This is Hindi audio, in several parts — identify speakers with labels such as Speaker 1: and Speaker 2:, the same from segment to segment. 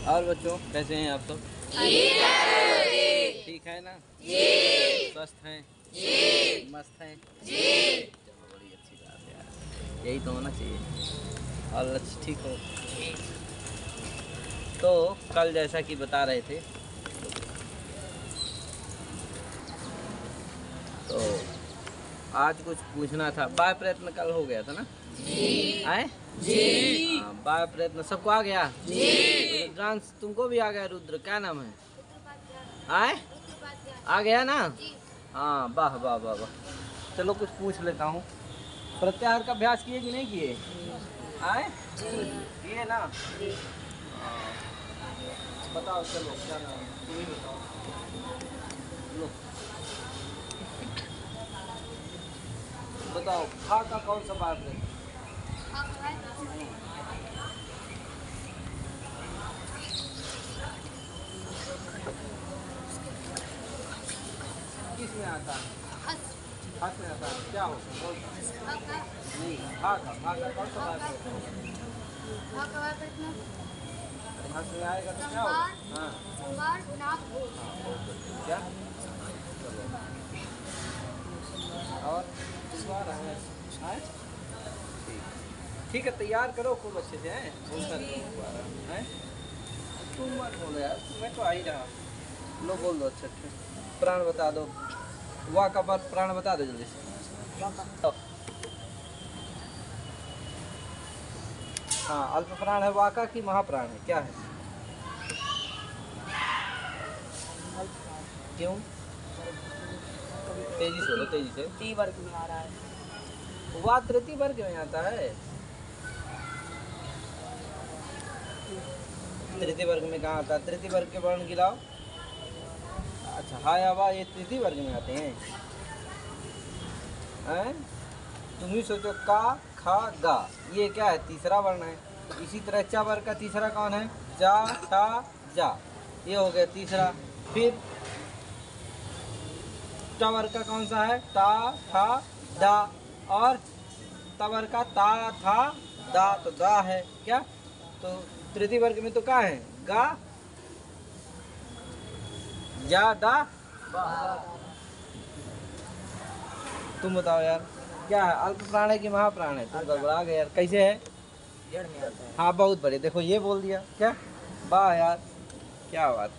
Speaker 1: और बच्चों कैसे हैं आप सब? ठीक है ना? स्वस्थ हैं? मस्त हैं? चलो बड़ी अच्छी बात है यार, यही तो होना चाहिए और लक्ष्य ठीक हो। तो कल जैसा कि बता रहे थे, तो आज कुछ पूछना था। बाय प्रयत्न कल हो गया था ना? आए जी। हाँ, बाय प्रयत्न सबको आ गया जी। रुद्रांश तुमको भी आ गया। रुद्र क्या नाम है? आए आ गया ना? हाँ वाह वाह वाह वाह। चलो कुछ पूछ लेता हूँ। प्रत्याहार का अभ्यास किए कि नहीं किए? आए किए ना? बताओ चलो क्या नाम है? तुम ही बताओ। लो बताओ, खा का कौन सा बात है? किस में आता है? हाथ में आता है। क्या होता है? कौन सा? नहीं, खा का कौन सा बात है? हाथ में आएगा तो क्या होगा? हाँ क्या? चलो और है? ठीक है, तैयार करो खूब अच्छे से। हैं बहुत सारे हैं। तुम मत बोलो यार, मैं तो आ ही रहा। लो बोल दो अच्छे अच्छे। प्राण बता दो। वाह का प्राण बता दो जल्दी से। हाँ, अल्प प्राण है वाका की महाप्राण है? क्या है? क्यों? तेजी से बोलो, तेजी से।
Speaker 2: टी वर्ग में आ रहा है।
Speaker 1: वाह तृतीय वर्ग में आता है। तृतीय वर्ग में कहाँ आता है? तृतीय वर्ग के वर्ण गिलाओ। अच्छा हाय हवा ये तृतीय वर्ग में आते हैं? तुम ही सोचो, का खा गा ये क्या है? तीसरा वर्ण है। इसी तरह चा वर्ग का तीसरा कौन है? जा टा जा, ये हो गया तीसरा। फिर टा वर्ग का कौन सा है? टा था दा, और ता वर्ग का ता था दा, तो दा है क्या? तो तृतीय वर्ग में तो क्या है? गा जा दा। तुम बताओ यार क्या है? अल्प प्राण है कि महाप्राण है? तुम गड़बड़ा गए यार। कैसे है?
Speaker 2: जड़ में आता है।
Speaker 1: हाँ बहुत बड़े। देखो ये बोल दिया क्या? वाह यार क्या बात,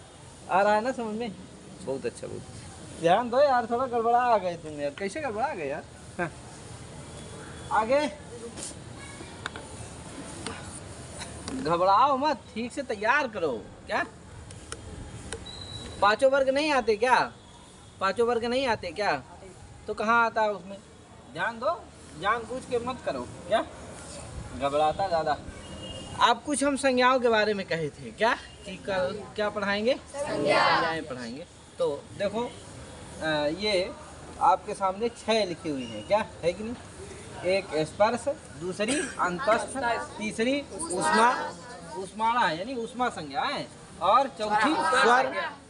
Speaker 1: आ रहा है ना समझ में? बहुत अच्छा, बहुत ध्यान दो यार। थोड़ा गड़बड़ा आ गए तुम यार। कैसे गड़बड़ा गए यार? हाँ। आगे घबराओ मत, ठीक से तैयार करो। क्या पांचों वर्ग नहीं आते क्या? पांचों वर्ग नहीं आते क्या? तो कहाँ आता है उसमें? ध्यान दो, जानबूझ के मत करो। क्या घबराता ज़्यादा। आप कुछ हम संज्ञाओं के बारे में कहे थे क्या कि कल क्या पढ़ाएंगे? संज्ञाएं पढ़ाएंगे। तो देखो ये आपके सामने 6 लिखी हुई हैं। क्या है कि नहीं? एक स्पर्श, दूसरी अंतस्थ, तीसरी उष्मा उष्माणा यानी उष्मा संज्ञा है, और चौथी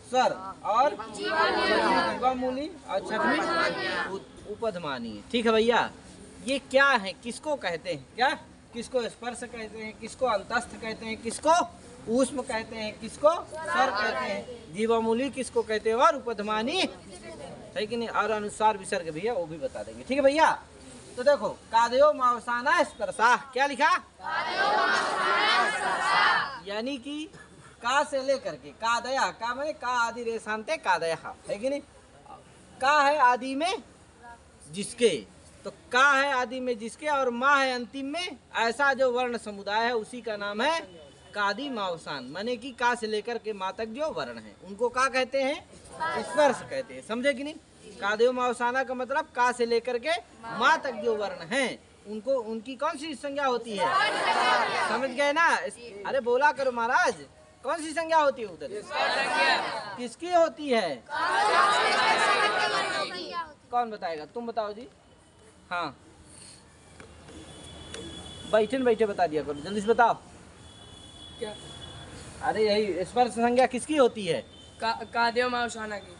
Speaker 1: स्वर, और जीवामूली, और छठवीं उपधमानी। ठीक है भैया? ये क्या है? किसको कहते हैं? क्या किसको स्पर्श कहते हैं? किसको अंतस्थ कहते हैं? किसको ऊष्म कहते हैं? किसको स्वर कहते हैं? जीवामूली किसको कहते हैं? और उपधमानी है कि नहीं? और अनुसार विसर्ग भी है, वो भी बता देंगे। ठीक है भैया? तो देखो, कादयो मावसाना स्पर्शा, क्या लिखा? यानी कि का से लेकर के कादया, का मैंने का आदि रेशांते कादया है कि नहीं? का है आदि में जिसके, तो का है आदि में जिसके, और माँ है अंतिम में। ऐसा जो वर्ण समुदाय है उसी का नाम है कादी मावसान। माने कि का से लेकर के माँ तक जो वर्ण है उनको का कहते हैं? स्पर्श कहते हैं। समझे कि नहीं? कादेव मावसाना का मतलब का से लेकर के माँ तक जो वर्ण है उनको, उनकी कौन सी संज्ञा होती है? समझ गए ना? अरे बोला करो महाराज, कौन सी संज्ञा होती है उधर? किसकी होती है? कौन बताएगा? तुम बताओ जी। हाँ बैठे न बैठे बता दिया करो, जल्दी से बताओ।
Speaker 2: क्या?
Speaker 1: अरे यही स्पर्श संज्ञा किसकी होती है?
Speaker 2: कादेव मावसाना की।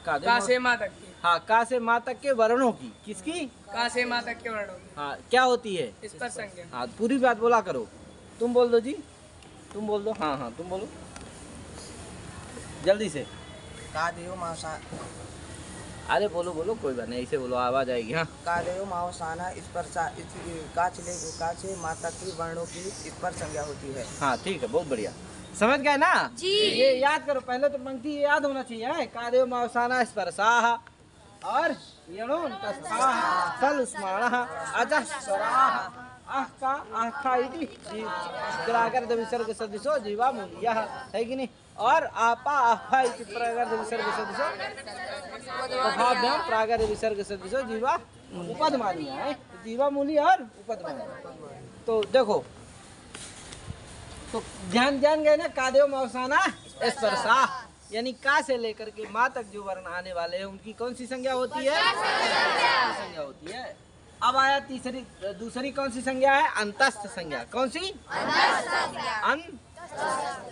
Speaker 1: का
Speaker 2: से माँ तक की।
Speaker 1: हाँ, का से माँ तक के वर्णों की। किसकी?
Speaker 2: का से माँ तक के वर्णों की।
Speaker 1: हाँ क्या होती है?
Speaker 2: स्पर्श संज्ञा।
Speaker 1: हाँ पूरी बात बोला करो। तुम बोल दो जी, तुम बोल दो। हाँ हाँ तुम बोलो। जल्दी से।
Speaker 3: कादेव मावसा
Speaker 1: अरे बोलो बोलो, कोई बात नहीं, ऐसे बोलो, आवाज आएगी। हाँ,
Speaker 3: कादेव मावसाना स्पर्शा काचे माता की वर्णों की स्पर्श संज्ञा होती है।
Speaker 1: हाँ ठीक है, बहुत बढ़िया, समझ गए ना जी। ये याद करो, पहले तो पंक्ति ये याद होना चाहिए। कादेव मावसाना स्पर्शाः और यणोन्तस्थाः सल उष्माणः अजः स्वराः आखा इति प्रागर्ध विसर्ग सदृशो जीवा मूल्यः, है कि नहीं। और आपा आफा इति प्रागर्ध विसर्ग सदृशो तथाभ्याम प्रागर्ध विसर्ग सदृशो जीवा उपधमानीय है। जीवा मूल्य और उपधमानीय। तो देखो, तो ध्यान गए ना, कादेव मावसाना स्पर्शा, यानी का से लेकर के माँ तक जो वर्ण आने वाले हैं उनकी कौन सी संज्ञा होती है? संज्ञा होती है। अब आया दूसरी कौन सी संज्ञा है? अंतस्थ संज्ञा। कौन सी?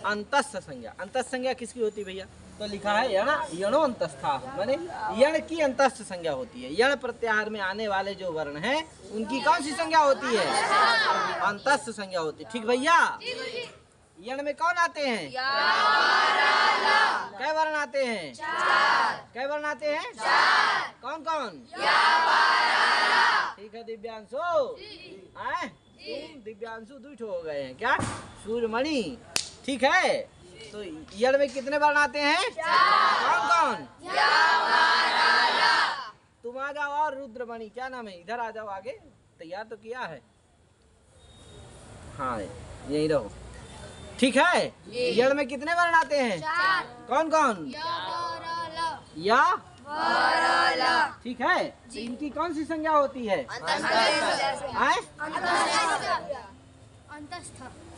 Speaker 1: अंतस्थ संज्ञा। अंतस्थ संज्ञा किसकी होती है भैया? तो लिखा है यणो अंतस्था, माने यण की अंतस्थ संज्ञा होती है। यण प्रत्याहार में आने वाले जो वर्ण हैं उनकी कौन सी संज्ञा होती है? अंतस्थ संज्ञा होती है। ठीक भैया। यण में कौन आते हैं? कै वर्ण आते हैं? कै वर्ण आते हैं? कौन कौन? ठीक है दिव्यांशु, आए तुम दिव्यांशु दुष्ट हो गए हैं क्या? सूर्यमणि, ठीक है। तो यण में कितने वर्ण आते हैं? कौन कौन? तुम आ जाओ, और रुद्रमणि, क्या नाम है, इधर आ जाओ आगे, तैयार तो किया है। हाँ यही रहो, ठीक है। यण में कितने वर्ण आते हैं? कौन कौन? या ठीक है। तो इनकी कौन सी संज्ञा होती है?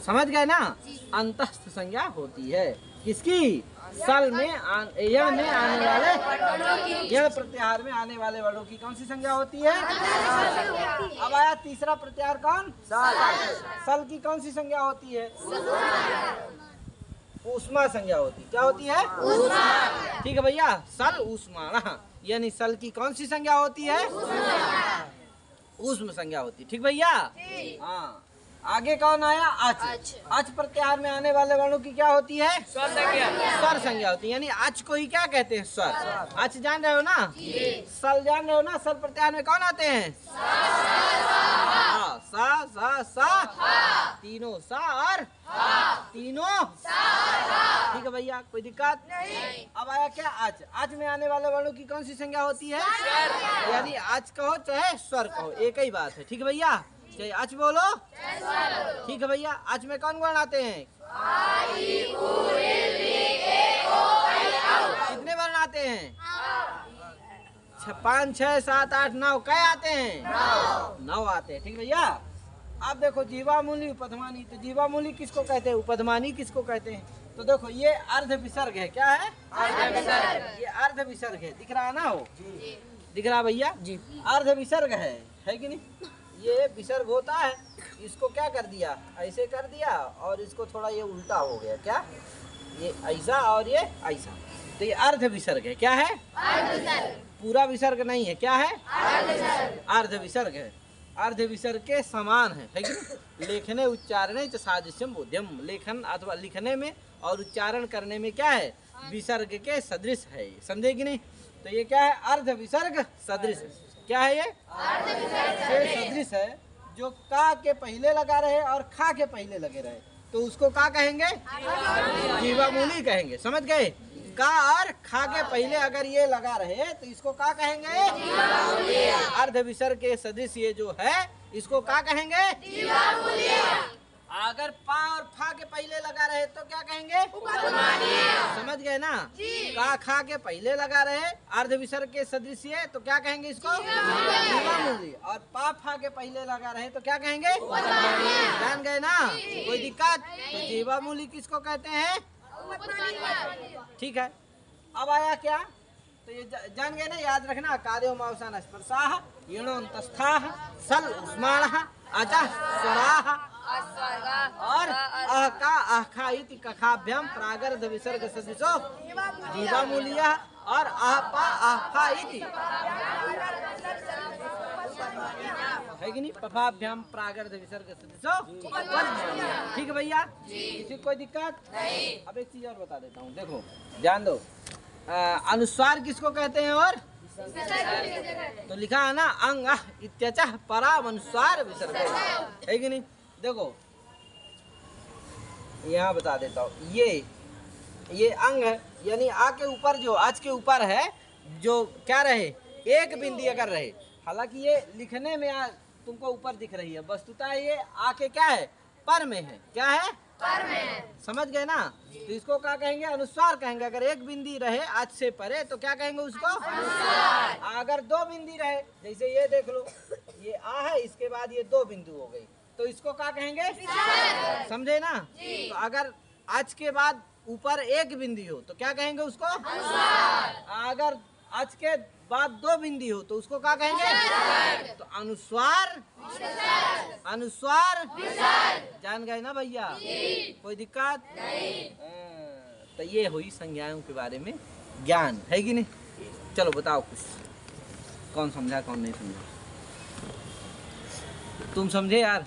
Speaker 1: समझ गए ना? अंतस्थ संज्ञा होती है। किसकी? सल में यण में आने वाले, यण प्रत्याहार में आने वाले वर्णों की कौन सी संज्ञा होती है? अब आया तीसरा प्रत्याहार, कौन? सल की कौन सी संज्ञा होती है? ऊष्मा संज्ञा होती। क्या होती है? ठीक है भैया। सल ऊष्माण, यानी सल की कौन सी संज्ञा होती है? ऊष्म संज्ञा होती। ठीक भैया। हाँ, आगे कौन आया? अच। अच प्रत्याहार में आने वाले वर्णों की क्या होती है? स्वर संज्ञा। स्वर संज्ञा होती है, यानी अच को ही क्या कहते हैं? स्वर। अच जान रहे हो ना? सल जान रहे हो ना? सल प्रत्याहार में कौन आते हैं? सा सा सा, तीनों सा और तीनों। ठीक है भैया, कोई दिक्कत नहीं। अब आया क्या? आज। आज में आने वाले वर्णों की कौन सी संज्ञा होती है? यानी आज कहो चाहे स्वर कहो, एक ही बात है। ठीक है भैया, चाहे आज बोलो। ठीक है भैया। आज में कौन वर्ण आते हैं? कितने वर्ण आते हैं? 5 6 7 8 9, कै आते हैं? 9 आते हैं। ठीक भैया। अब देखो, जीवामूली उपधमानी। तो जीवामूली किसको कहते हैं? उपधमानी किसको कहते हैं? तो देखो, ये अर्ध विसर्ग है। क्या है? अर्ध विसर्ग। ये अर्ध विसर्ग है, दिख रहा ना? हो दिख रहा भैया जी? अर्ध विसर्ग है कि नहीं? ये विसर्ग होता है, इसको क्या कर दिया? ऐसे कर दिया, और इसको थोड़ा ये उल्टा हो गया। क्या? ये ऐसा और ये ऐसा, तो ये अर्ध विसर्ग है। क्या है? पूरा विसर्ग नहीं है। क्या है? अर्ध विसर्ग है। अर्ध विसर्ग के समान है कि नहीं? लेखने उच्चारणे च सादृश्यम बोध्यम। लेखन अथवा लिखने में और उच्चारण करने में क्या है? विसर्ग के सदृश है। समझे कि नहीं? तो ये क्या है? अर्ध विसर्ग सदृश। क्या है ये? अर्ध विसर्ग सदृश है, जो का के पहले लगा रहे और खा के पहले लगे रहे, तो उसको का कहेंगे? जीवामूली कहेंगे। समझ गए? का और खा के पहले अगर ये लगा रहे तो इसको का कहेंगे? अर्ध विसर्ग के सदृश ये जो है, इसको का कहेंगे? अगर पा और फा के पहले लगा रहे तो क्या कहेंगे? समझ गए ना? का खा के पहले लगा रहे, अर्ध विसर्ग के सदृश ये, तो क्या कहेंगे इसको? जीवामूली। और पा फा के पहले लगा रहे तो क्या कहेंगे? जान गए ना? कोई दिक्कत? तो जीवामूली किसको कहते हैं? ठीक है। अब आया क्या? तो ये जान गए ना? याद रखना, कादेव मावसाना स्पर्शाः यणोन्तस्थाः सल ऊष्माणः अचः स्वराः और अहका अहखा इति कखाभ्याम प्रागर्ध विसर्ग सदृशो जीवामूल्यः और अहपा अहफा इति है कि नहीं? पफाभ्याम प्रागर्ध विसर्ग सदृशो ठीक है भैया? किसी को कोई दिक्कत नहीं? अब एक चीज और बता देता हूँ, देखो ध्यान दो। अनुस्वार किसको कहते हैं? और तो लिखा है ना, अंग इत्यचः पराम अनुस्वार विसर्ग, है कि नहीं? देखो यहाँ बता देता हूँ, ये अंग है, यानी आ के ऊपर जो आज के ऊपर है, जो क्या रहे, एक बिंदी अगर रहे, हालांकि ये लिखने में तुमको ऊपर दिख रही है, वस्तुतः ये आके क्या है, पर में है। क्या है? पर में है। समझ गए ना? तो इसको क्या कहेंगे? अनुस्वार कहेंगे। अगर एक बिंदी रहे आज से परे तो क्या कहेंगे उसको? अनुस्वार। अगर दो बिंदी रहे, जैसे ये देख लो, ये आ है, इसके बाद ये दो बिंदु हो गई, तो इसको क्या कहेंगे? समझे ना? तो अगर आज के बाद ऊपर एक बिंदी हो तो क्या कहेंगे उसको? अनुस्वार। अगर आज के बाद दो बिंदी हो तो उसको क्या कहेंगे? तो अनुस्वार, अनुस्वार जान गए ना भैया? कोई दिक्कत नहीं? तो ये हुई संज्ञाओं के बारे में ज्ञान, है कि नहीं? चलो बताओ कुछ, कौन समझा कौन नहीं समझा? तुम समझे यार?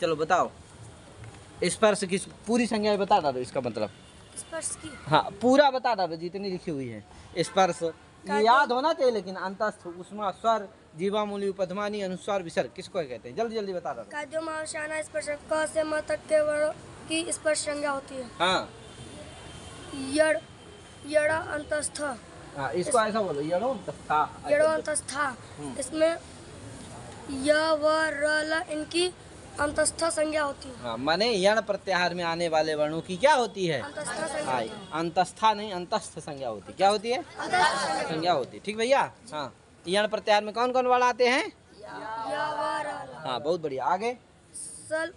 Speaker 1: चलो बताओ। स्पर्श की पूरी संज्ञा बता डालो, इसका मतलब
Speaker 4: स्पर्श की।
Speaker 1: हाँ पूरा बता डालो जितनी लिखी हुई है। स्पर्श ये याद होना चाहिए, लेकिन अंतस्थ, उष्मा, स्वर, जीवा, मूली, उपध्मानी, अनुस्वार, विसर्ग किसको कहते हैं? जल्दी जल्दी बता डालो।
Speaker 4: काद्यो मावसाना स्पर्श क से म तक के वर्णों की स्पर्श संज्ञा होती है।
Speaker 1: हाँ
Speaker 4: यड़, यड़ा अंतस्थ,
Speaker 1: हाँ, इसको ऐसा बोलो, यड़ो अंतस्था।
Speaker 4: यड़ो अंतस्था। इसमें य व र ल इनकी अंतस्थ संज्ञा होती है।
Speaker 1: हाँ, माने यण प्रत्याहार में आने वाले वर्णों की क्या होती है?
Speaker 4: अंतस्थ संज्ञा
Speaker 1: हाँ,
Speaker 4: होती है।
Speaker 1: अंतस्था नहीं, अंतस्थ संज्ञा होती है। क्या होती है?
Speaker 4: अंतस्थ संज्ञा।
Speaker 1: संज्ञा होती है। ठीक भैया? हाँ, यण प्रत्याहार में कौन कौन वर्ण आते हैं?
Speaker 4: य व र ल।
Speaker 1: हाँ बहुत बढ़िया। आगे
Speaker 4: सल,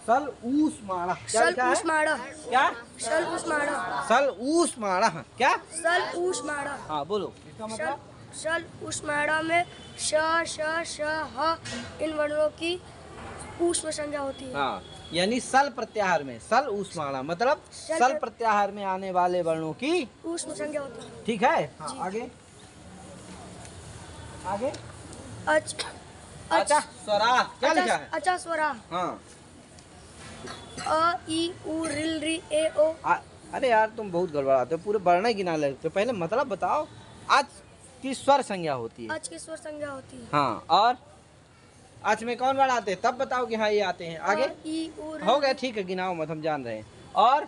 Speaker 1: सल ऊष्माणः। क्या
Speaker 4: सल
Speaker 1: लिखा है?
Speaker 4: ऊष्माणः।
Speaker 1: क्या?
Speaker 4: सल ऊष्माणः।
Speaker 1: सल ऊष्माणः। क्या?
Speaker 4: सल ऊष्माणः।
Speaker 1: हाँ बोलो, इसका
Speaker 4: सल,
Speaker 1: मतलब?
Speaker 4: सल ऊष्माणः में श, श, श, ह इन वर्णों की ऊष्म संज्ञा होती है।
Speaker 1: हाँ, यानी सल प्रत्याहार में सल ऊष्माणः मतलब सल प्रत्याहार में आने वाले वर्णों की
Speaker 4: ऊष्म संज्ञा होती है।
Speaker 1: ठीक है? हाँ, आगे आगे
Speaker 4: अच,
Speaker 1: अच्छा स्वरा। क्या लिखा है?
Speaker 4: अच्छा स्वरा।
Speaker 1: हाँ
Speaker 4: अ ई उ रिल री ए ओ।
Speaker 1: अरे यार तुम बहुत गड़बड़ाते हो, पूरे वर्ण ही गिना लेते हो। पहले मतलब बताओ, आज की स्वर संज्ञा होती है।
Speaker 4: अच की स्वर संज्ञा होती है।
Speaker 1: हाँ, और आज में कौन वर्ण आते हैं तब बताओ कि हाँ ये आते हैं। आगे
Speaker 4: ई उ
Speaker 1: हो गया, ठीक है, गिनाओ मत, हम जान रहे हैं। और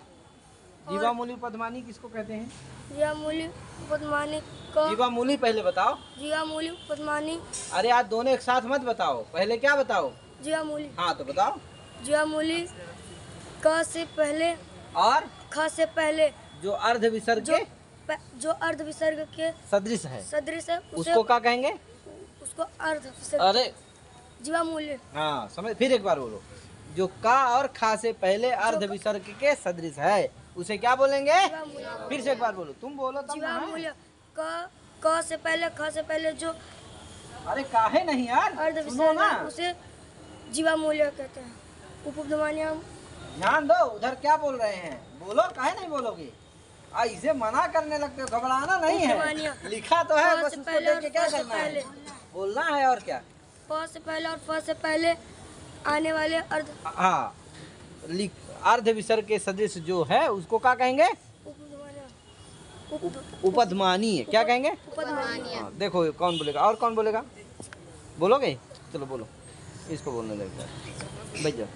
Speaker 1: जीवा, मूली, पद्मानी किसको कहते हैं?
Speaker 4: जिया मूली पद्मानी को।
Speaker 1: जीवा, मूली पहले बताओ।
Speaker 4: जिया मूली पद्मानी।
Speaker 1: अरे आज दोनों एक साथ मत बताओ, पहले क्या बताओ?
Speaker 4: जिया मूली।
Speaker 1: हाँ तो बताओ।
Speaker 4: जिया मूली क से पहले
Speaker 1: और
Speaker 4: ख से पहले
Speaker 1: जो अर्ध विसर्ग
Speaker 4: जो
Speaker 1: के
Speaker 4: जो अर्ध विसर्ग के
Speaker 1: सदृश है
Speaker 4: सदृश है
Speaker 1: उसको क्या कहेंगे?
Speaker 4: उसको अर्ध विसर्ग।
Speaker 1: अरे
Speaker 4: जीवा मूल्य।
Speaker 1: हाँ समझ, फिर एक बार बोलो। जो का और खा से पहले अर्ध विसर्ग के सदृश है उसे क्या बोलेंगे? फिर से एक बार बोलो, तुम बोलो तब
Speaker 4: जीवा
Speaker 1: ना है।
Speaker 4: मूल्य क से पहले ख से पहले जो
Speaker 1: अरे काहे नहीं यार,
Speaker 4: अर्ध
Speaker 1: सुनो
Speaker 4: विसर्ग
Speaker 1: ना,
Speaker 4: है उसे जीवा मूल्य कहते हैं। उपध्मानियां।
Speaker 1: ध्यान दो, उधर क्या बोल रहे हैं, बोलो, काहे नहीं बोलोगे? इसे मना करने लगते हो, घबराना नहीं है, लिखा तो है, बस उसको देख के क्या करना है, बोलना है और क्या।
Speaker 4: प से पहले और फ से पहले आने वाले अर्ध
Speaker 1: हाँ, अर्ध विसर्ग के सदृश जो है उसको क्या कहेंगे? उपध्मानीय। क्या कहेंगे?
Speaker 4: उपध्मानीय।
Speaker 1: हाँ, देखो कौन बोलेगा और कौन बोलेगा? बोलोगे? चलो बोलो, इसको बोलने लगेगा भैया।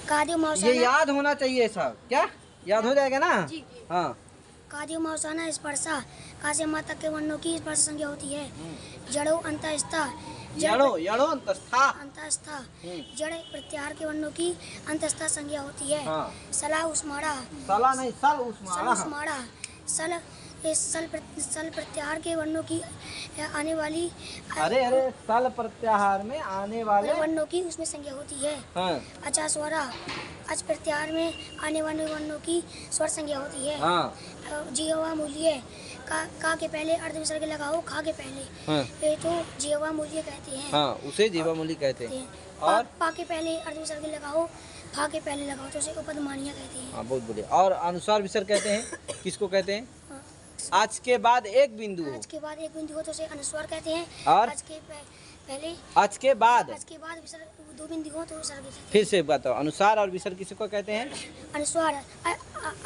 Speaker 4: काद्यो
Speaker 1: ये
Speaker 4: मावसाना।
Speaker 1: याद होना चाहिए सब। क्या याद हो जाएगा ना? हाँ।
Speaker 4: काद्यो मावसाना स्पर्शा का से माता के वर्णों की स्पर्श संज्ञा होती है। जड़ो अंतस्था।
Speaker 1: यड़ो, यड़ो अंतस्था।
Speaker 4: अंतस्था जड़ प्रत्याहार के वर्णों की अंतस्था संज्ञा होती है।
Speaker 1: हाँ।
Speaker 4: सला उस्माड़ा।
Speaker 1: सला नहीं, सल
Speaker 4: सल
Speaker 1: उस्माणः।
Speaker 4: उस्माड़ा। सल प्रत्याहार के वर्णों की आने वाली
Speaker 1: अरे अरे, सल प्रत्याहार में आने वाले
Speaker 4: वर्णों की उसमें संज्ञा होती है।
Speaker 1: हाँ
Speaker 4: अच्छा स्वरा। अच प्रत्याहार में आने वाले वर्णों की स्वर संज्ञा होती है।
Speaker 1: हाँ
Speaker 4: जीवा मूल्य का के पहले अर्ध विसर्ग लगाओ खा के पहले,
Speaker 1: हाँ
Speaker 4: ये तो जीवा मूल्य कहते हैं।
Speaker 1: हाँ, उसे जीवामूली कहते हैं। और
Speaker 4: पा के पहले अर्ध विसर्ग लगाओ फा के पहले लगाओ तो उसे उपध्मानियां कहते हैं।
Speaker 1: हाँ बहुत बढ़िया। और अनुस्वार विसर्ग कहते हैं, किसको कहते हैं?
Speaker 4: हाँ।
Speaker 1: आज के बाद एक बिंदु हो।
Speaker 4: आज के बाद एक बिंदु हो तो उसे अनुस्वार कहते हैं।
Speaker 1: और?
Speaker 4: आज के पहले
Speaker 1: अच के बाद।
Speaker 4: अच के बाद विसर्ग दो बिंदु हो तो विसर्ग कहते
Speaker 1: फिर से बताओ, अनुसार और विसर्ग किसको कहते हैं?
Speaker 4: हैं। अनुस्वार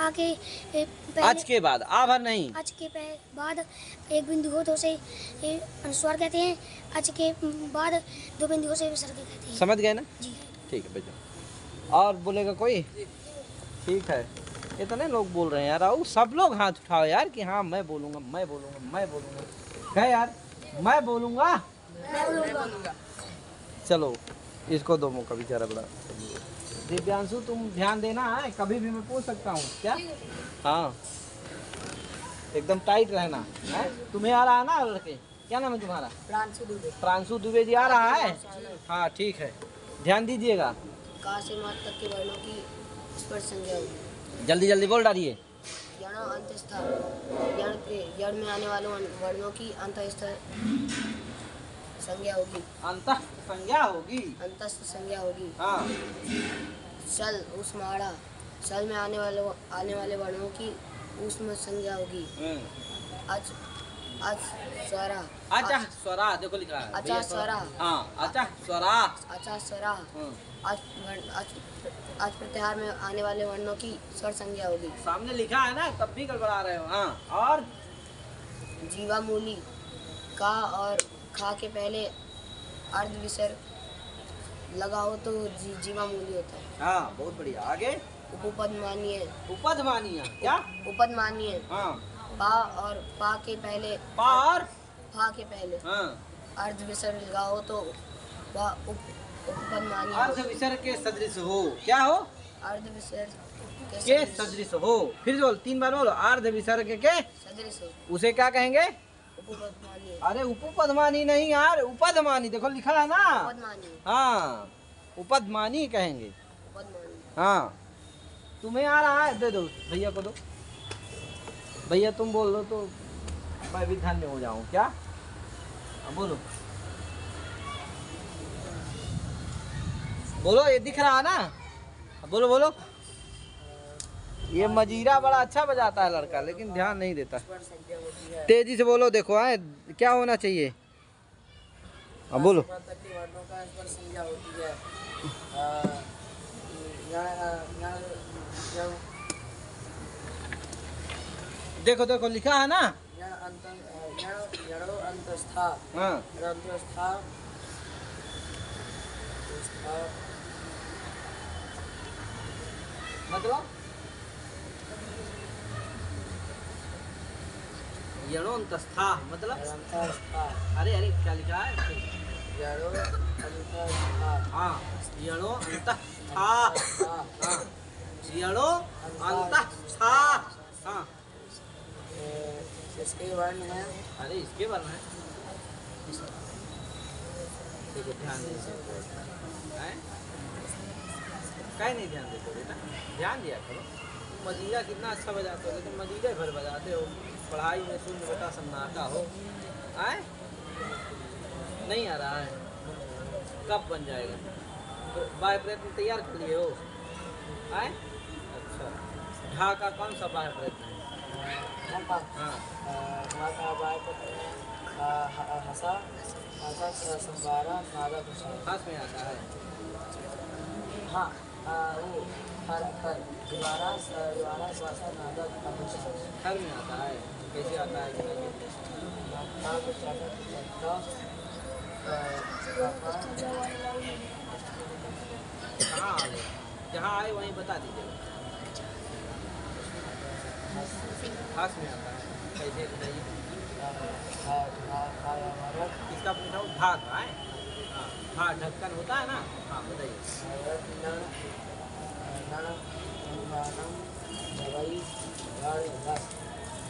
Speaker 4: आगे पहले
Speaker 1: अच के बाद, आ भर नहीं।
Speaker 4: अच के बाद एक बिंदु हो तो उसे अनुस्वार कहते हैं। अच के बाद दो बिंदु हो से विसर्ग कहते हैं।
Speaker 1: समझ गए ना?
Speaker 4: जी।
Speaker 1: ठीक है बेटा। और बोलेगा कोई? ठीक है। इतने लोग बोल रहे हैं यार, आओ सब लोग हाथ उठाओ यार कि हाँ मैं बोलूँगा, मैं बोलूँगा, मैं बोलूँगा। कहे यार मैं बोलूँगा। चलो इसको दो मौका बेचारा बड़ा। दिव्यांशु तुम ध्यान देना है, कभी भी मैं पूछ सकता हूँ क्या? हाँ एकदम टाइट रहना है। तुम्हें आ रहा है ना लड़के? क्या नाम है तुम्हारा? प्रांशु दुबे जी आ रहा है? हाँ ठीक है, ध्यान दीजिएगा।
Speaker 3: का से मात तक के वर्णों की स्पर्श संज्ञा होगी।
Speaker 1: जल्दी जल्दी बोल डालिए।
Speaker 3: यण अंतस्थ यण में आने वाले वर्णों की अंतस्थ संज्ञा होगी।
Speaker 1: अंतः संज्ञा होगी।
Speaker 3: अंतस्थ संज्ञा होगी।
Speaker 1: हाँ
Speaker 3: सल उष्माड़ा सल में आने वाले वर्णों की उष्म संज्ञा होगी। अच अच स्वरा
Speaker 1: अच्छा स्वरा, देखो लिखा है।
Speaker 3: अच्छा स्वरा।
Speaker 1: हाँ अच्छा स्वरा।
Speaker 3: अच्छा स्वरा अच प्रत्याहार में आने वाले वर्णों की स्वर संज्ञा होगी।
Speaker 1: सामने लिखा है ना, तब भी गड़बड़ा रहे हो। हाँ और
Speaker 3: जीवा मूली का और खा के पहले अर्ध विसर्ग लगा हो तो जीवा मूली होता है।
Speaker 1: हाँ बहुत बढ़िया। आगे
Speaker 3: उपपद मानिए।
Speaker 1: उपद मानिया क्या?
Speaker 3: उपपद मानिए।
Speaker 1: हाँ
Speaker 3: पा और पा के पहले
Speaker 1: पा और
Speaker 3: फा के पहले
Speaker 1: हाँ
Speaker 3: अर्ध विसर्ग लगा हो तो वह उपपद मानिए।
Speaker 1: अर्ध विसर्ग के सदृश हो। क्या हो?
Speaker 3: अर्ध विसर्ग
Speaker 1: के सदृश हो। फिर बोल, 3 बार बोलो। अर्ध विसर्ग के
Speaker 3: सदृश हो
Speaker 1: उसे क्या कहेंगे?
Speaker 3: उपपद मानिए।
Speaker 1: अरे उपपदमानी नहीं यार, उपदमानी। देखो लिखा है ना।
Speaker 3: उपपद मानिए।
Speaker 1: हाँ उपदमानी कहेंगे।
Speaker 3: उपपद मानिए।
Speaker 1: हाँ तुम्हें आ रहा है? दे दो भैया को, दो भैया। तुम बोल लो तो मैं भी धन्य हो जाऊं। क्या? अब बोलो बोलो, ये दिख रहा है ना? अब बोलो बोलो। ये मजीरा बड़ा अच्छा बजाता है लड़का, लेकिन ध्यान नहीं देता। तेजी से बोलो। देखो आए क्या होना चाहिए। अब बोलो।
Speaker 3: वर्णों का स्पर्श संज्ञा होती है।
Speaker 1: देखो देखो लिखा है ना।
Speaker 3: यणो अंतस्था
Speaker 1: हाँ
Speaker 3: अंतस्था
Speaker 1: मतलब यणोन्तस्था मतलब। अरे अरे क्या लिखा है?
Speaker 3: यणो अंतस्था।
Speaker 1: हाँ यणो अंतस्था। हाँ यणो अंतस्था। हाँ
Speaker 3: इसके वर्ण है।
Speaker 1: अरे इसके वर्ण है। देखो ध्यान दीजिए। कहीं नहीं ध्यान देते बेटा, ध्यान दिया करो। मजीरा कितना अच्छा बजाते हो, लेकिन मजीरे भर बजाते हो। पढ़ाई में शून्य बेटा सन्नाटा हो। आए नहीं आ रहा है, कब बन जाएगा? तो बाह्य प्रयत्न तैयार कर लिए हो? आए अच्छा। ढा का कौन सा बाह्य प्रयत्न है? हाँ
Speaker 3: हंसा संवारा नादा प्रसाद।
Speaker 1: खास में आता है।
Speaker 3: हाँ वो हर हर द्वारा श्वासा नादा प्रसाद।
Speaker 1: हर में आता है। कैसे आता है? कहाँ आ गए? जहाँ आए वहीं बता दीजिए। खास में आता है। कैसे बताइए? इसका पूछा भाग है। हाँ हाँ ढक्कन होता है ना। हाँ बताइए।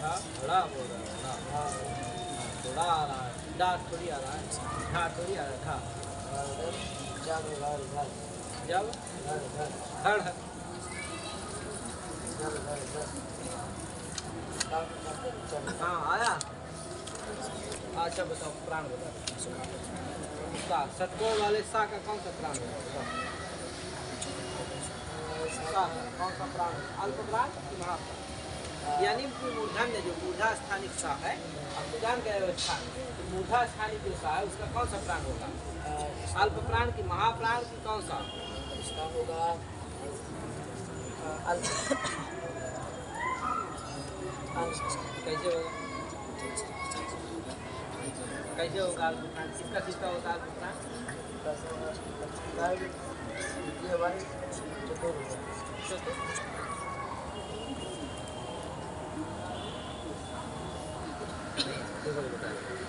Speaker 1: हाँ थोड़ा बोल रहा है। हाँ थोड़ा आ रहा है। डाक थोड़ी आ रहा है। ढा थोड़ी आ रहा है। ढा जब धड़ हाँ आया। अच्छा बताओ प्राण बताओ। सा षटकोण वाले सा का कौन सा प्राण होगा? सा कौन सा प्राण? अल्प प्राण कि महाप्राण? यानी कि मूर्धन्य जो मूर्धा स्थानिक सा है, आप तो जान गए हो स्थान, तो मूर्धा स्थानिक जो सा है उसका कौन सा प्राण होगा? अल्प प्राण की महाप्राण की कौन सा?
Speaker 3: इसका होगा
Speaker 1: कैसे होगा? कैसे होगा अल्प प्राण? किसका किसका होता है अल्प प्राण?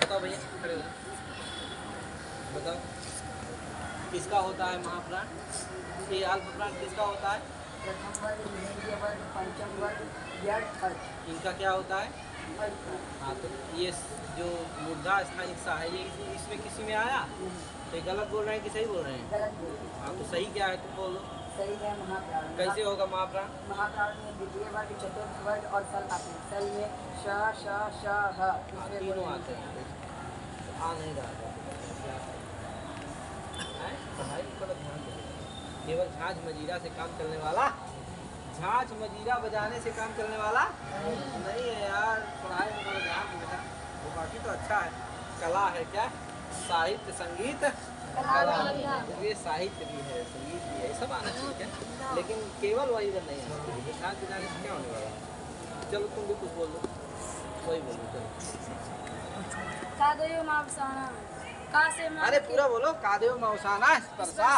Speaker 1: बताओ भैया, खड़े हो बताओ किसका होता है महाप्राण? ये अल्प प्राण किसका होता है? इनका क्या होता है? हाँ, तो ये जो मूर्धा स्थानिक सा है ये इसमें किसी में आया? तो ये गलत बोल रहे हैं कि सही बोल रहे हैं? हाँ, तो सही क्या है तुम बोलो।
Speaker 3: सही है महाप्राण।
Speaker 1: कैसे होगा महाप्राण?
Speaker 3: महाप्राण में द्वितीय वर्ग, चतुर्थ वर्ग और सल आते हैं। सल में श श श ह इसमें
Speaker 1: तीनों आते हैं। आ नहीं रहा है? पढ़ाई पर ध्यान दो। केवल झांझ मजीरा से काम चलने वाला, झांझ मजीरा बजाने से काम चलने वाला नहीं है यार। पढ़ाई में थोड़ा ध्यान देना। वो बाकी तो अच्छा है, कला है क्या? साहित्य संगीत कला, ये साहित्य भी है संगीत भी है, ये सब आना ठीक है, लेकिन केवल वही बन नहीं है। झांझ बजाने से क्या होने वाला? चलो तुम भी कुछ बोल दो, वही बोलो चलो।
Speaker 4: कादयो मावसाना का से माँ
Speaker 1: अरे पूरा बोलो। कादेव मौसाना स्पर्शा।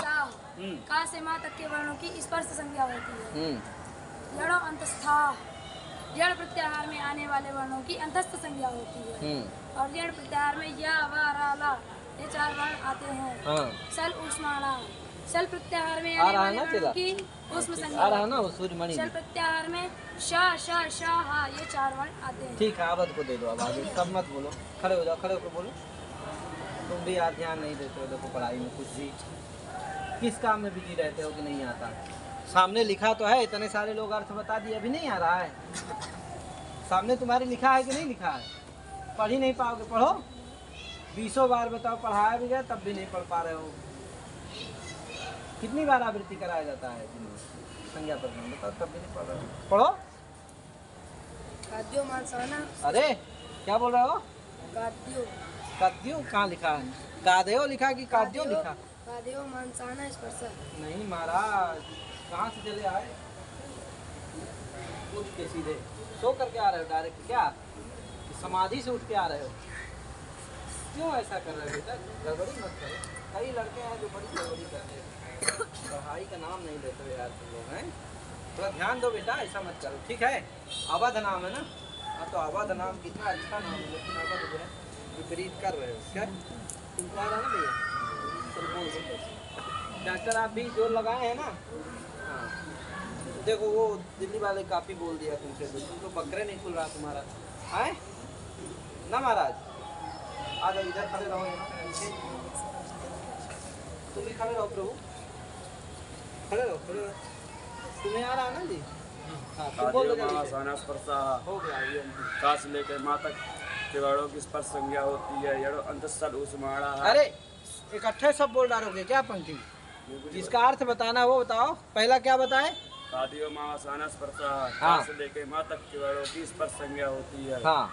Speaker 4: का से माँ तक के वर्णों की स्पर्श संज्ञा होती है।
Speaker 1: हम्म
Speaker 4: यणो अंतस्था यण प्रत्याहार में आने वाले वर्णों की अंतस्थ संज्ञा होती है। और यण प्रत्याहार में या वा रा ला ये 4 वर्ण आते हैं।
Speaker 1: हाँ।
Speaker 4: सल उष्माणा सल प्रत्याहार में
Speaker 1: आ
Speaker 4: आने
Speaker 1: रहा है
Speaker 4: वाले
Speaker 1: ना
Speaker 4: वर्णों
Speaker 1: तेरा?
Speaker 4: की उष्म
Speaker 1: आ
Speaker 4: संज्ञा
Speaker 1: रहा है ना वो सूर्यमणि?
Speaker 4: सल प्रत्याहार में श श श हा ये 4 वर्ण आते हैं।
Speaker 1: ठीक है, आवाज को दे दो। अब आगे सब मत बोलो, खड़े हो जाओ, खड़े होकर बोलो। तुम भी यार ध्यान नहीं देते हो, देखो पढ़ाई में कुछ भी। किस काम में बिजी रहते हो कि नहीं आता? सामने लिखा तो है, इतने सारे लोग अर्थ बता दिए, अभी नहीं आ रहा है? सामने तुम्हारे लिखा है कि नहीं लिखा है? पढ़ ही नहीं पाओगे, पढ़ो। 20 बार बताओ, पढ़ाया भी गया तब भी नहीं पढ़ पा रहे हो। कितनी बार आवृत्ति कराया जाता है दिन में? संज्ञा पर बताओ, तब भी नहीं पढ़ रहे हो। पढ़ो।
Speaker 3: काद्यो मानसाना।
Speaker 1: अरे क्या बोल रहे हो?
Speaker 3: काद्यो
Speaker 1: काद्यो कहाँ लिखा है? कादेव लिखा कि काद्यो लिखा?
Speaker 3: काद्यो मानसाना स्पर्श।
Speaker 1: नहीं महाराज, कहाँ से चले आए? उठ के सीधे सो करके आ रहे हो डायरेक्ट क्या? कि समाधि से उठ के आ रहे हो? क्यों ऐसा कर रहे हो बेटा? गड़बड़ी मत करो। कई लड़के हैं जो बड़ी गड़बड़ी करते हैं, पढ़ाई का नाम नहीं लेते हो यार तुम लोग हैं। थोड़ा ध्यान दो बेटा, ऐसा मत करो, ठीक है? अवध नाम है ना? हाँ, तो अवध नाम कितना अच्छा नाम है, लेकिन अवध जो है विपरीत कर रहे हो क्या? तुमको आ रहा है ना भैया? चलो बोल दो। डॉक्टर आप भी जोर लगाए हैं ना? हाँ, देखो वो दिल्ली वाले काफ़ी बोल दिया तुमसे, तो तुम तो बकरे नहीं खुल रहा तुम्हारा, आए ना महाराज? आ जाओ इधर खड़े रहो यहाँ। तुम भी खड़े रहो प्रभु, खड़े रहो, खड़े रहो। तुम्हें आ रहा है ना जी? हाँ, तुम बोल दो जल्दी से। हो गया ये।
Speaker 5: का से लेकर माँ तक के वर्णों की स्पर्श संज्ञा होती है। यणो अंतस्सल उष्माणा।
Speaker 1: अरे इकट्ठे सब बोल डालोगे क्या पंक्ति? जिसका अर्थ बताना है वो बताओ। पहला क्या बताए?
Speaker 5: कादियो मासाना स्पर्शा।
Speaker 1: हाँ।
Speaker 5: का से लेकर माँ तक के वर्णों की स्पर्श संज्ञा होती है।
Speaker 1: हाँ।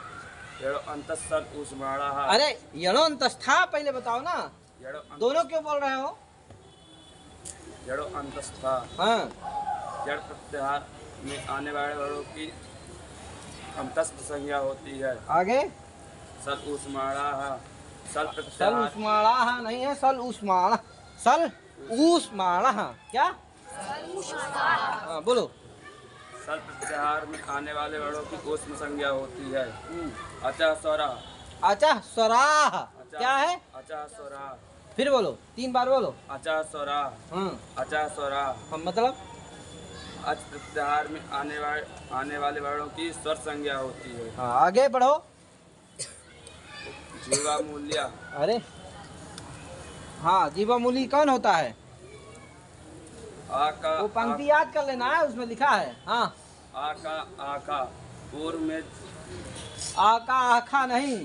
Speaker 5: यणो अंतस्सल उष्माणा।
Speaker 1: अरे यणो अंतस्था पहले बताओ ना,
Speaker 5: यणो
Speaker 1: दोनों क्यों बोल रहे हो?
Speaker 5: यणो अंतस्था
Speaker 1: हाँ।
Speaker 5: जड़ प्रत्याहार में आने वाले वर्णों की अंतस्थ संज्ञा होती है।
Speaker 1: आगे
Speaker 5: सल उष्माणा। सल
Speaker 1: सल
Speaker 5: प्रत्याहार
Speaker 1: उष्माणा नहीं है, सल उष्माणा। सल उष्माणा क्या? हाँ बोलो।
Speaker 5: सल प्रत्याहार में आने वाले वर्णों की ऊष्म संज्ञा होती है। अचा स्वरा।
Speaker 1: अच्छा स्वराह क्या है?
Speaker 5: अचा स्वरा।
Speaker 1: फिर बोलो, 3 बार बोलो।
Speaker 5: अचा स्वरा।
Speaker 1: हाँ
Speaker 5: अचा स्वरा।
Speaker 1: मतलब
Speaker 5: अच प्रत्याहार में आने वाले वर्णों की स्वर संज्ञा होती है।
Speaker 1: हाँ आगे बढ़ो।
Speaker 5: जीवा मूल्य।
Speaker 1: अरे हाँ, जीवा मूली कौन होता है?
Speaker 5: आ का
Speaker 1: वो पंक्ति याद कर लेना है, उसमें लिखा है। हाँ,
Speaker 5: आ का आका पूर्व में।
Speaker 1: आका आखा नहीं,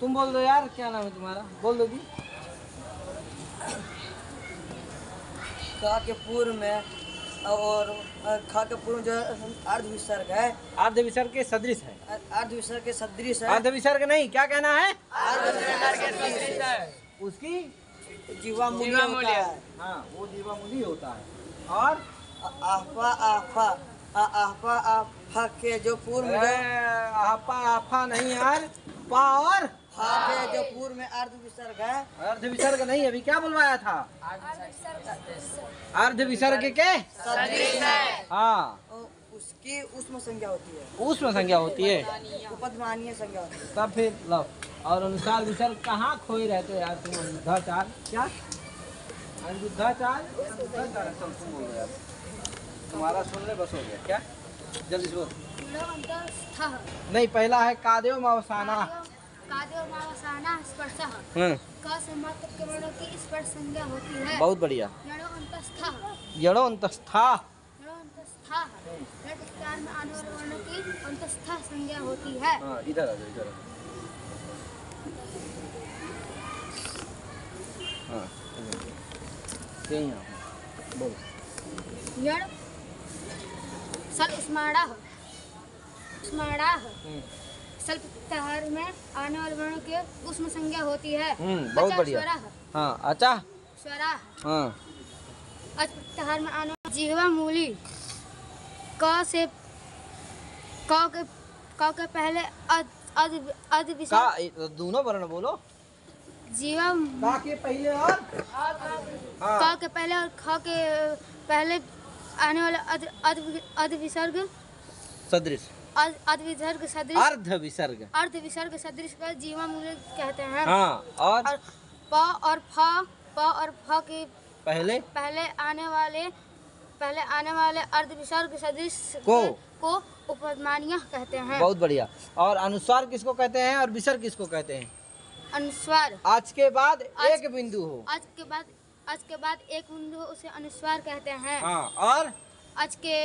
Speaker 1: तुम बोल दो यार, क्या नाम है तुम्हारा? बोल दो जी।
Speaker 3: का के पूर्व में
Speaker 6: और खा के पूर्व जो अर्ध विसर्ग है,
Speaker 1: अर्ध विसर्ग के सदृश है।
Speaker 6: अर्ध विसर्ग के सदृश है।
Speaker 1: अर्ध विसर्ग नहीं, क्या कहना है?
Speaker 6: अर्ध विसर्ग के सदृश है।
Speaker 1: उसकी
Speaker 6: जीवा मूली होता है।
Speaker 1: हाँ, वो जीवा मूली होता है। और
Speaker 6: आफा आफा आफा आफा के जो पूर्व में
Speaker 1: आपा आपा नहीं यार, पा और
Speaker 6: फा के जो पूर्व में अर्ध विसर्ग है।
Speaker 1: अर्ध विसर्ग नहीं, अभी क्या बुलवाया था? अर्ध विसर्ग के
Speaker 6: सदृश है।
Speaker 1: हाँ,
Speaker 6: और उसकी उष्म संज्ञा होती है।
Speaker 1: उसमें संज्ञा होती है,
Speaker 6: उपदमानीय संज्ञा होती है।
Speaker 1: तब फिर लो। और अनुसार विसर्ग कहाँ खोए रहते हो यार तुम? अनुद्धाचार क्या? अनुद्धाचार सब तुम बोल रहे हो। तुम्हारा सुनने बस हो गया क्या? जल्दी से बोल। नहीं, पहला है कादेव अवसाना।
Speaker 4: स्पर्शः
Speaker 1: हम्म,
Speaker 4: का से मात्र के वर्णों की स्पर्श संज्ञा होती है।
Speaker 1: बहुत बढ़िया।
Speaker 4: यणो अंतस्थः
Speaker 1: यणो अंतस्था।
Speaker 4: यणो अंतस्थः लट उच्चारण में आने वाले वर्णों की अंतस्था संज्ञा होती है।
Speaker 1: हाँ, इधर आ जाओ, इधर आ जाओ। हाँ, यहीं आओ, बोलो।
Speaker 4: यण सल स्मारः स्मारः सल प्रत्याहार में आने वाले वर्णों के उष्म संज्ञा होती है।
Speaker 1: बहुत
Speaker 4: अचा
Speaker 1: बढ़िया।
Speaker 4: स्वरः
Speaker 1: हाँ, अच्छा।
Speaker 4: स्वरः
Speaker 1: हाँ,
Speaker 4: अच प्रत्याहार में आने वाले जिह्वा मूली क के पहले अद विसर्ग
Speaker 1: का दोनों वर्ण बोलो।
Speaker 4: जीवा
Speaker 1: का के पहले और
Speaker 4: क के पहले और ख के पहले आने वाले अद विसर्ग
Speaker 1: सदृश,
Speaker 4: अद विसर्ग सदृश
Speaker 1: अर्ध विसर्ग।
Speaker 4: अर्ध विसर्ग सदृश का जीवा मूल्य कहते हैं।
Speaker 1: हाँ, और
Speaker 4: और प और फ के
Speaker 1: पहले
Speaker 4: पहले आने वाले अर्ध विसर्ग सदृश को उपमानीय कहते हैं।
Speaker 1: बहुत बढ़िया। और अनुस्वार किसको कहते हैं और विसर्ग किसको कहते हैं?
Speaker 4: अनुस्वार
Speaker 1: आज के बाद एक बिंदु हो।
Speaker 4: आज के बाद एक बिंदु हो उसे अनुस्वार कहते हैं।
Speaker 1: हाँ, और
Speaker 4: आज के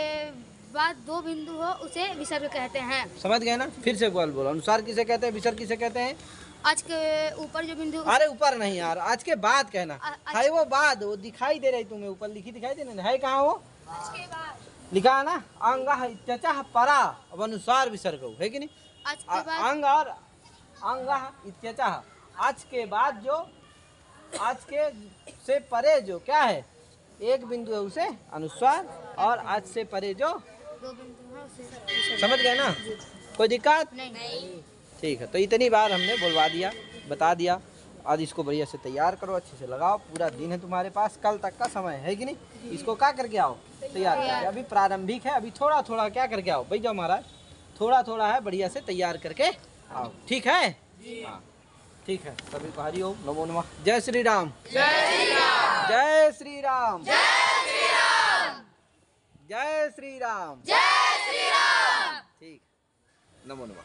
Speaker 4: बाद दो बिंदु हो उसे विसर्ग कहते हैं।
Speaker 1: समझ गए ना? फिर से बोलो। अनुस्वार किसे कहते हैं, विसर्ग किसे कहते हैं?
Speaker 4: आज के ऊपर जो बिंदु
Speaker 1: अरे ऊपर नहीं यार, आज के बाद कहना है। वो बाद, वो दिखाई दे रही तुम्हें, ऊपर लिखी दिखाई दे रही है कहाँ वो?
Speaker 4: आज के बाद
Speaker 1: लिखा है ना, अंग इत्यचः परा। अब अनुस्वार विसर्ग हो, है कि नहीं?
Speaker 4: आज के बाद
Speaker 1: अंग और अंग इत्यचः, आज के बाद जो, आज के से परे जो क्या है, एक बिंदु है उसे अनुस्वार, और आज से परे जो
Speaker 4: दो बिंदु हैं उसे विसर्ग।
Speaker 1: समझ गए ना? कोई दिक्कत?
Speaker 4: नहीं।
Speaker 1: ठीक है, तो इतनी बार हमने बोलवा दिया, बता दिया। आज इसको बढ़िया से तैयार करो, अच्छे से लगाओ। पूरा दिन है तुम्हारे पास, कल तक का समय है कि नहीं? इसको क्या करके आओ? तैयार करके। अभी प्रारंभिक है, अभी थोड़ा थोड़ा क्या करके आओ भाई, जाओ महाराज, थोड़ा थोड़ा है, बढ़िया से तैयार करके आओ। ठीक है? हाँ, ठीक है। सभी को हरि ओम, नमो नमः। जय श्री राम। जय श्री राम। जय श्री राम। जय श्री राम। जय श्री राम। जय श्री राम। ठीक, नमो नमः।